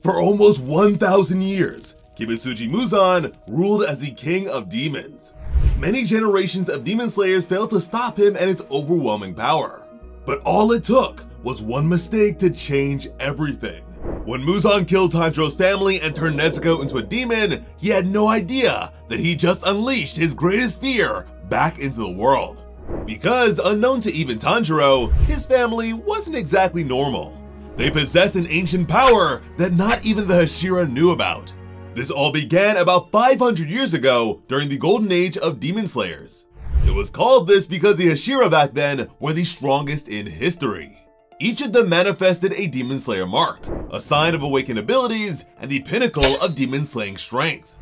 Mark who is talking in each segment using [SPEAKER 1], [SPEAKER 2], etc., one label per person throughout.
[SPEAKER 1] For almost 1,000 years, Kimetsuji Muzan ruled as the king of demons. Many generations of demon slayers failed to stop him and his overwhelming power. But all it took was one mistake to change everything. When Muzan killed Tanjiro's family and turned Nezuko into a demon, he had no idea that he just unleashed his greatest fear back into the world. Because, unknown to even Tanjiro, his family wasn't exactly normal. They possessed an ancient power that not even the Hashira knew about. This all began about 500 years ago during the golden age of demon slayers. It was called this because the Hashira back then were the strongest in history. Each of them manifested a demon slayer mark, a sign of awakened abilities and the pinnacle of demon slaying strength.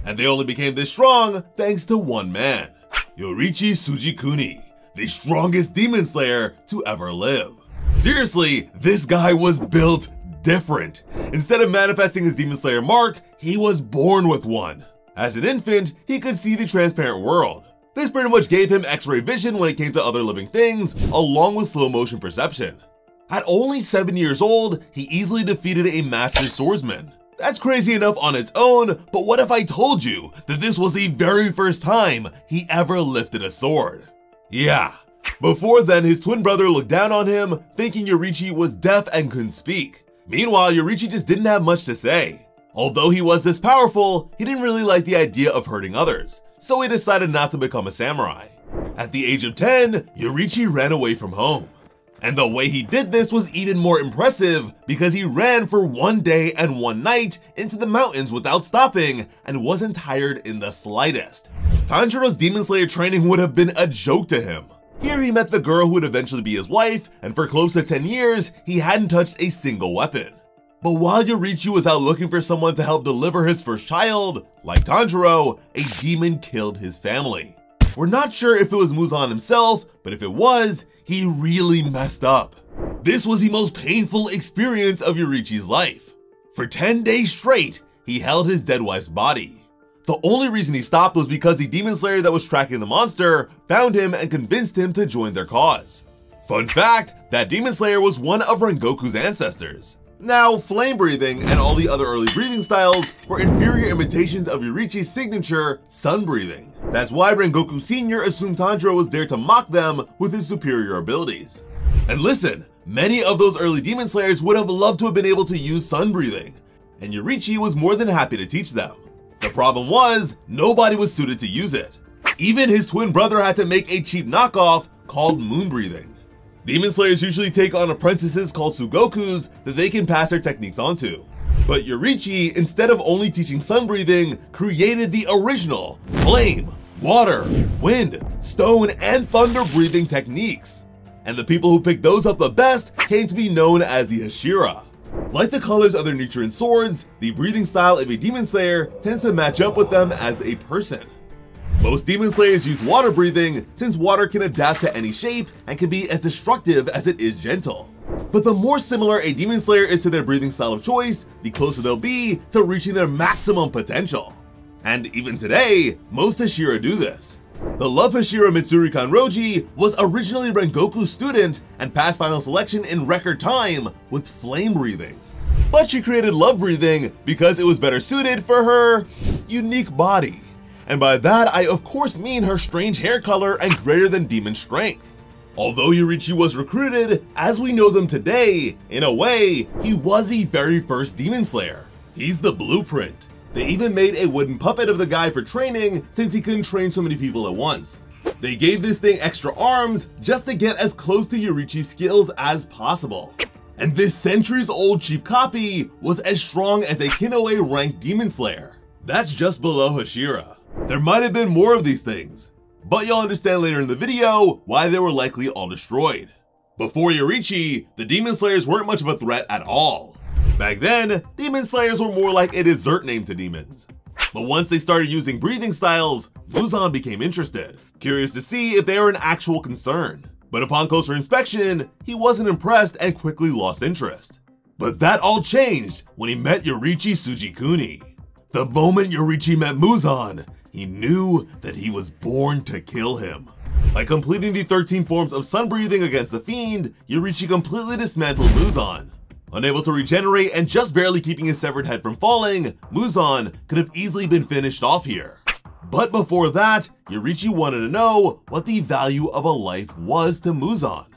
[SPEAKER 1] And they only became this strong thanks to one man, Yoriichi Tsujikuni, the strongest demon slayer to ever live. Seriously, this guy was built different. Instead of manifesting his demon slayer mark, he was born with one. As an infant, he could see the transparent world. This pretty much gave him X-ray vision when it came to other living things, along with slow motion perception. At only 7 years old, he easily defeated a master swordsman. That's crazy enough on its own, but what if I told you that this was the very first time he ever lifted a sword? Yeah. Before then, his twin brother looked down on him, thinking Yoriichi was deaf and couldn't speak. Meanwhile, Yoriichi just didn't have much to say. Although he was this powerful, he didn't really like the idea of hurting others, so he decided not to become a samurai. At the age of 10, Yoriichi ran away from home. And the way he did this was even more impressive because he ran for 1 day and 1 night into the mountains without stopping and wasn't tired in the slightest. Tanjiro's demon slayer training would have been a joke to him. Here he met the girl who would eventually be his wife, and for close to 10 years, he hadn't touched a single weapon. But while Yoriichi was out looking for someone to help deliver his first child, like Tanjiro, a demon killed his family. We're not sure if it was Muzan himself, but if it was, he really messed up. This was the most painful experience of Yoriichi's life. For 10 days straight, he held his dead wife's body. The only reason he stopped was because the demon slayer that was tracking the monster found him and convinced him to join their cause. Fun fact, that demon slayer was one of Rengoku's ancestors. Now, flame breathing and all the other early breathing styles were inferior imitations of Yoriichi's signature, sun breathing. That's why Rengoku Sr. assumed Tanjiro was there to mock them with his superior abilities. And listen, many of those early demon slayers would have loved to have been able to use sun breathing, and Yoriichi was more than happy to teach them. The problem was, nobody was suited to use it. Even his twin brother had to make a cheap knockoff called moon breathing. Demon slayers usually take on apprentices called Sugokus that they can pass their techniques onto. But Yoriichi, instead of only teaching sun breathing, created the original flame, water, wind, stone, and thunder breathing techniques. And the people who picked those up the best came to be known as the Hashira. Like the colors of their Nichiren swords, the breathing style of a demon slayer tends to match up with them as a person. Most demon slayers use water breathing since water can adapt to any shape and can be as destructive as it is gentle. But the more similar a demon slayer is to their breathing style of choice, the closer they'll be to reaching their maximum potential. And even today, most Hashira do this. The love Hashira Mitsuri Kanroji was originally Rengoku's student and passed final selection in record time with flame breathing. But she created love breathing because it was better suited for her unique body. And by that, I of course mean her strange hair color and greater than demon strength. Although Yoriichi was recruited, as we know them today, in a way, he was the very first demon slayer. He's the blueprint. They even made a wooden puppet of the guy for training since he couldn't train so many people at once. They gave this thing extra arms just to get as close to Yoriichi's skills as possible. And this centuries-old cheap copy was as strong as a Kinoue ranked demon slayer. That's just below Hashira. There might have been more of these things, but you'll understand later in the video why they were likely all destroyed. Before Yoriichi, the demon slayers weren't much of a threat at all. Back then, demon slayers were more like a dessert name to demons. But once they started using breathing styles, Muzan became interested, curious to see if they were an actual concern. But upon closer inspection, he wasn't impressed and quickly lost interest. But that all changed when he met Yoriichi Tsujikuni. The moment Yoriichi met Muzan, he knew that he was born to kill him. By completing the 13 forms of sun breathing against the fiend, Yoriichi completely dismantled Muzan. Unable to regenerate and just barely keeping his severed head from falling, Muzan could have easily been finished off here. But before that, Yoriichi wanted to know what the value of a life was to Muzan.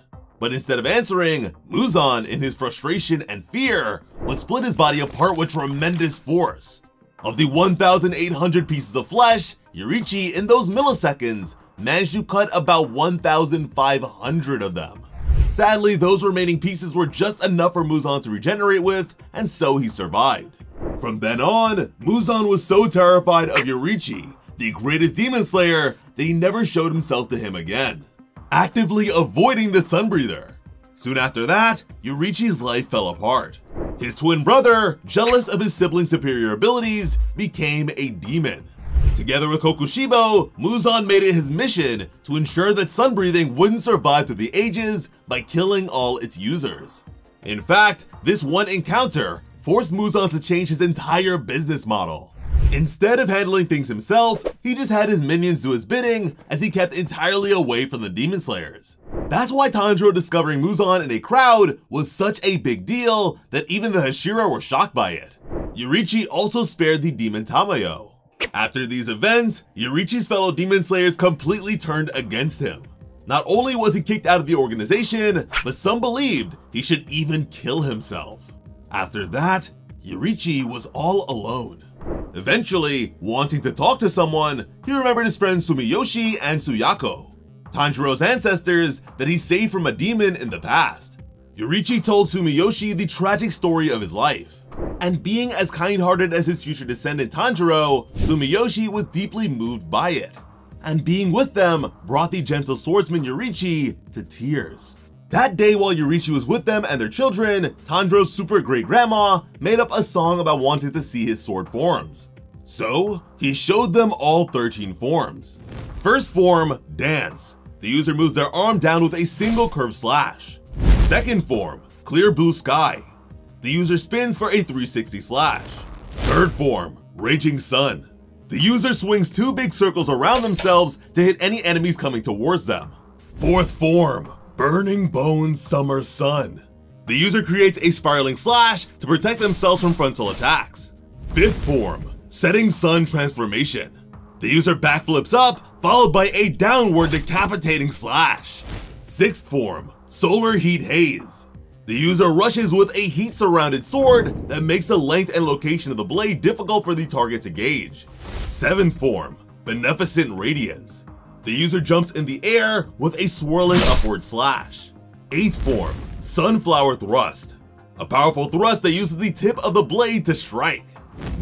[SPEAKER 1] But instead of answering, Muzan, in his frustration and fear, would split his body apart with tremendous force. Of the 1,800 pieces of flesh, Yoriichi, in those milliseconds, managed to cut about 1,500 of them. Sadly, those remaining pieces were just enough for Muzan to regenerate with, and so he survived. From then on, Muzan was so terrified of Yoriichi, the greatest demon slayer, that he never showed himself to him again, actively avoiding the Sunbreather. Soon after that, Yoriichi's life fell apart. His twin brother, jealous of his sibling's superior abilities, became a demon. Together with Kokushibo, Muzan made it his mission to ensure that sunbreathing wouldn't survive through the ages by killing all its users. In fact, this one encounter forced Muzan to change his entire business model. Instead of handling things himself, he just had his minions do his bidding as he kept entirely away from the Demon Slayers. That's why Tanjiro discovering Muzan in a crowd was such a big deal that even the Hashira were shocked by it. Yoriichi also spared the demon Tamayo. After these events, Yoriichi's fellow Demon Slayers completely turned against him. Not only was he kicked out of the organization, but some believed he should even kill himself. After that, Yoriichi was all alone. Eventually, wanting to talk to someone, he remembered his friends Sumiyoshi and Suyako, Tanjiro's ancestors that he saved from a demon in the past. Yoriichi told Sumiyoshi the tragic story of his life. And being as kind-hearted as his future descendant Tanjiro, Sumiyoshi was deeply moved by it. And being with them brought the gentle swordsman Yoriichi to tears. That day while Yoriichi was with them and their children, Tanjiro's super great-grandma made up a song about wanting to see his sword forms. So, he showed them all 13 forms. First form, Dance. The user moves their arm down with a single curved slash. Second form, Clear Blue Sky. The user spins for a 360 slash. Third form, Raging Sun. The user swings 2 big circles around themselves to hit any enemies coming towards them. Fourth form, Burning Bones Summer Sun. The user creates a spiraling slash to protect themselves from frontal attacks. Fifth form, Setting Sun Transformation. The user backflips up, followed by a downward decapitating slash. Sixth form, Solar Heat Haze. The user rushes with a heat-surrounded sword that makes the length and location of the blade difficult for the target to gauge. Seventh form, Beneficent Radiance. The user jumps in the air with a swirling upward slash. Eighth form, Sunflower Thrust. A powerful thrust that uses the tip of the blade to strike.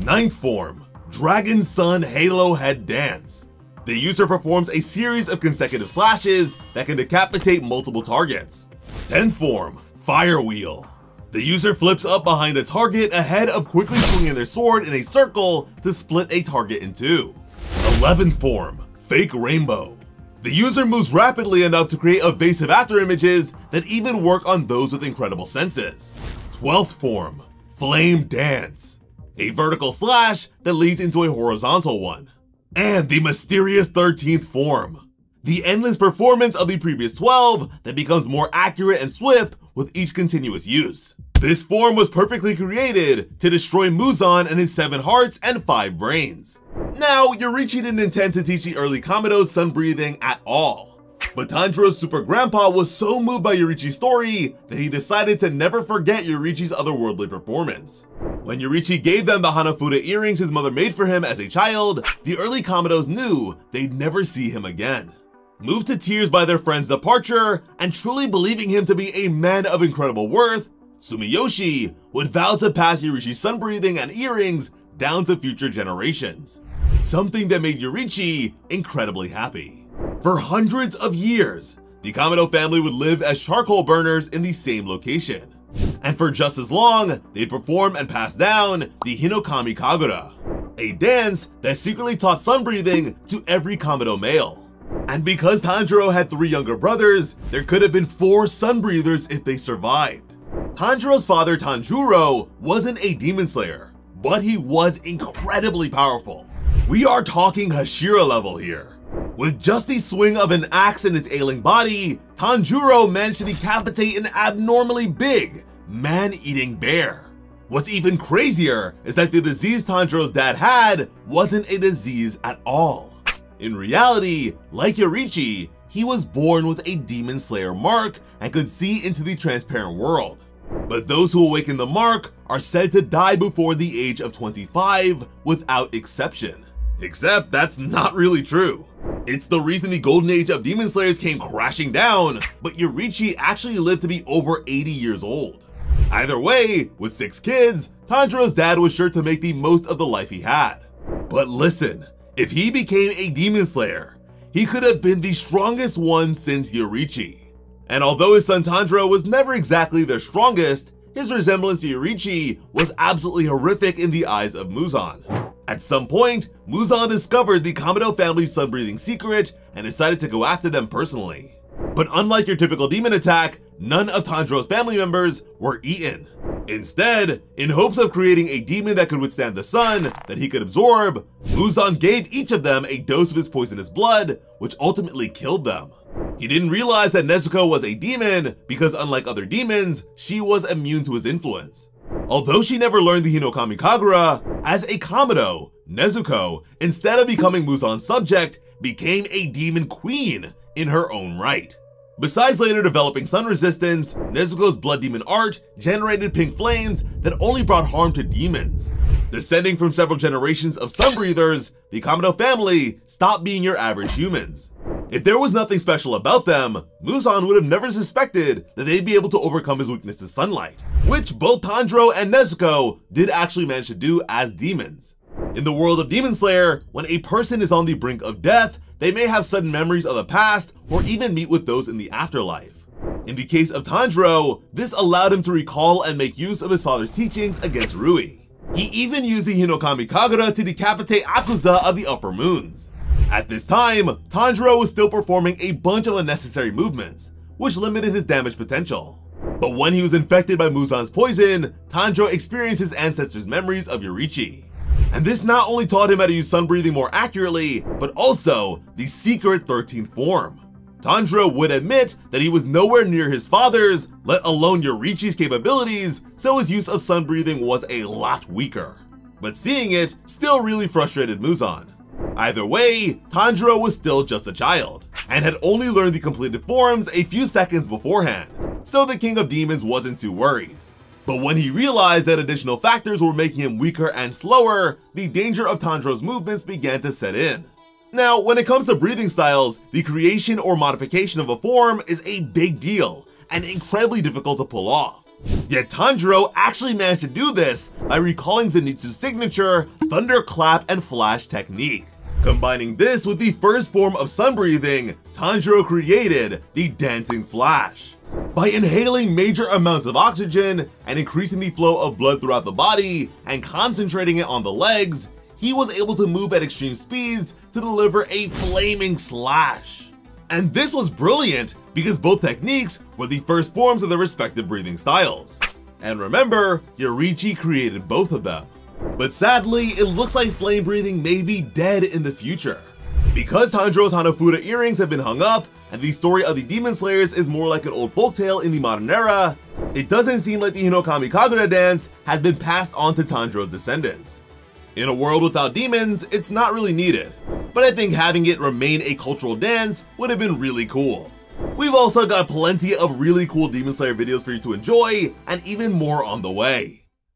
[SPEAKER 1] Ninth form, Dragon Sun Halo Head Dance. The user performs a series of consecutive slashes that can decapitate multiple targets. 10th form, Fire Wheel. The user flips up behind a target ahead of quickly swinging their sword in a circle to split a target in two. 11th form, Fake Rainbow. The user moves rapidly enough to create evasive afterimages that even work on those with incredible senses. 12th form, Flame Dance. A vertical slash that leads into a horizontal one. And the mysterious 13th form, the endless performance of the previous 12 that becomes more accurate and swift with each continuous use. This form was perfectly created to destroy Muzan and his 7 hearts and 5 brains. Now, Yoriichi didn't intend to teach the early Kamados sun breathing at all, but Tanjiro's super grandpa was so moved by Yoriichi's story that he decided to never forget Yoriichi's otherworldly performance. When Yoriichi gave them the Hanafuda earrings his mother made for him as a child, the early Kamados knew they'd never see him again. Moved to tears by their friend's departure, and truly believing him to be a man of incredible worth, Sumiyoshi would vow to pass Yoriichi's sun breathing and earrings down to future generations. Something that made Yoriichi incredibly happy. For hundreds of years, the Kamado family would live as charcoal burners in the same location. And for just as long, they'd perform and pass down the Hinokami Kagura, a dance that secretly taught sun breathing to every Kamado male. And because Tanjiro had 3 younger brothers, there could have been 4 sun breathers if they survived. Tanjiro's father Tanjiro wasn't a demon slayer, but he was incredibly powerful. We are talking Hashira level here. With just the swing of an axe in its ailing body, Tanjiro managed to decapitate an abnormally big, man-eating bear. What's even crazier is that the disease Tanjiro's dad had wasn't a disease at all. In reality, like Yoriichi, he was born with a demon slayer mark and could see into the transparent world. But those who awaken the mark are said to die before the age of 25 without exception. Except that's not really true. It's the reason the golden age of demon slayers came crashing down, but Yoriichi actually lived to be over 80 years old. Either way, with 6 kids, Tanjiro's dad was sure to make the most of the life he had. But listen, if he became a demon slayer, he could have been the strongest one since Yoriichi. And although his son Tanjiro was never exactly their strongest, his resemblance to Yoriichi was absolutely horrific in the eyes of Muzan. At some point, Muzan discovered the Kamado family's sun-breathing secret and decided to go after them personally. But unlike your typical demon attack, none of Tanjiro's family members were eaten. Instead, in hopes of creating a demon that could withstand the sun that he could absorb, Muzan gave each of them a dose of his poisonous blood, which ultimately killed them. He didn't realize that Nezuko was a demon because unlike other demons, she was immune to his influence. Although she never learned the Hinokami Kagura, as a Kamado, Nezuko, instead of becoming Muzan's subject, became a demon queen in her own right. Besides later developing sun resistance, Nezuko's blood demon art generated pink flames that only brought harm to demons. Descending from several generations of sun breathers, the Kamado family stopped being your average humans. If there was nothing special about them, Muzan would have never suspected that they'd be able to overcome his weakness to sunlight, which both Tanjiro and Nezuko did actually manage to do as demons. In the world of Demon Slayer, when a person is on the brink of death, they may have sudden memories of the past or even meet with those in the afterlife. In the case of Tanjiro, this allowed him to recall and make use of his father's teachings against Rui. He even used the Hinokami Kagura to decapitate Akuza of the Upper Moons. At this time, Tanjiro was still performing a bunch of unnecessary movements, which limited his damage potential. But when he was infected by Muzan's poison, Tanjiro experienced his ancestors' memories of Yoriichi. And this not only taught him how to use sun breathing more accurately, but also the secret 13th form. Tanjiro would admit that he was nowhere near his father's, let alone Yoriichi's capabilities, so his use of sun breathing was a lot weaker. But seeing it still really frustrated Muzan. Either way, Tanjiro was still just a child, and had only learned the completed forms a few seconds beforehand, so the King of Demons wasn't too worried. But when he realized that additional factors were making him weaker and slower, the danger of Tanjiro's movements began to set in. Now, when it comes to breathing styles, the creation or modification of a form is a big deal, and incredibly difficult to pull off. Yet Tanjiro actually managed to do this by recalling Zenitsu's signature Thunderclap and Flash technique. Combining this with the first form of sun breathing, Tanjiro created the Dancing Flash. By inhaling major amounts of oxygen and increasing the flow of blood throughout the body and concentrating it on the legs, he was able to move at extreme speeds to deliver a flaming slash. And this was brilliant because both techniques were the first forms of their respective breathing styles. And remember, Yoriichi created both of them. But sadly, it looks like flame breathing may be dead in the future. Because Tanjiro's Hanafuda earrings have been hung up, and the story of the Demon Slayers is more like an old folktale in the modern era, it doesn't seem like the Hinokami Kagura dance has been passed on to Tanjiro's descendants. In a world without demons, it's not really needed, but I think having it remain a cultural dance would have been really cool. We've also got plenty of really cool Demon Slayer videos for you to enjoy, and even more on the way.